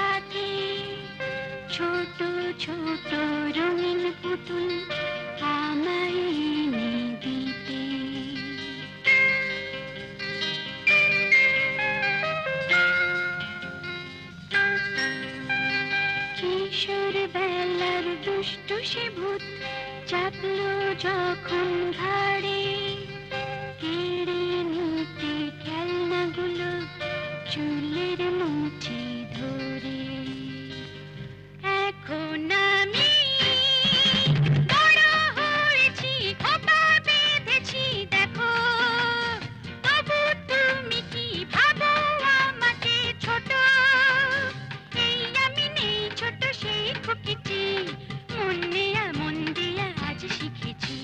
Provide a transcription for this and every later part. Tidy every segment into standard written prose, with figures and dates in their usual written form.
থাকে ছোট ছোট রঙিন পুতুল আমায় এনে দিতে। কিশোর বেলার দুষ্টু সে ভূত চাপলো যখন ঘাড়ে, কেড়ে নিতে খেলনাগুলো চুলের মুঠি ধরে। এখন আমি বড় হয়েছি, খোপা বেঁধেছি দেখো, তবু তুমি কি ভাবো আমাকে ছোট? এই আমি নেই ছোট সেই খুকিটি, মন দিয়া আজ শিখেছি।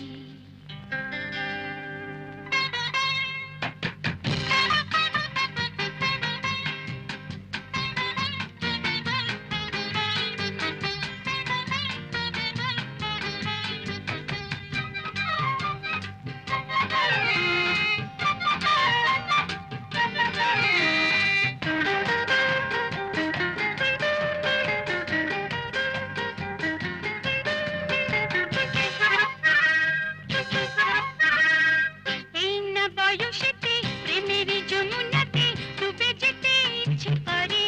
এই না বয়সেতে প্রেমের যমুনাতে ডুবে যেতে ইচ্ছে করে,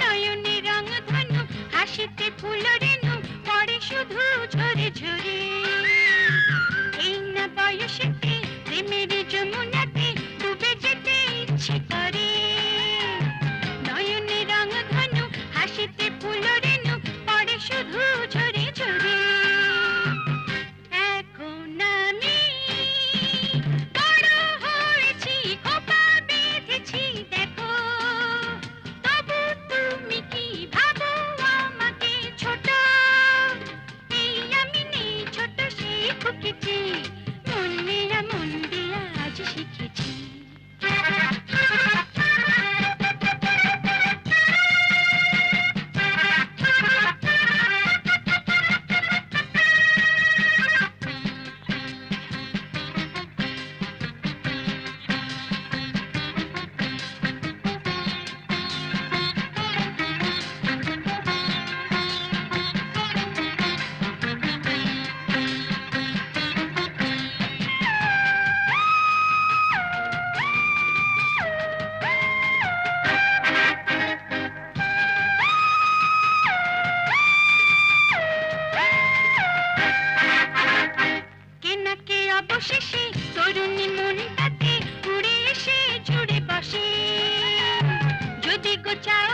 নয়নে রং ধনু হাসিতে ফুল রেণু পড়ে শুধু ঝরে ঝরে। এই না বয়সেতে প্রেমের যমুনাতে ডুবে যেতে ইচ্ছে করে, নয়নে রং ধনু হাসিতে ফুল রেণু পড়ে শুধু ঝরে ঝরে। এখন আমি বড় হয়েছি, খোপা বেঁধেছি দেখো, তবু তুমি কি ভাবো আমাকে ছোট? এই আমি নেই ছোট সেই খুকিটি, মন দিয়া আজ শিখেছি। কেনাকে অবশেষে তরুণী মনটাতে উড়ে এসে জুড়ে বসে, যদি গো চাও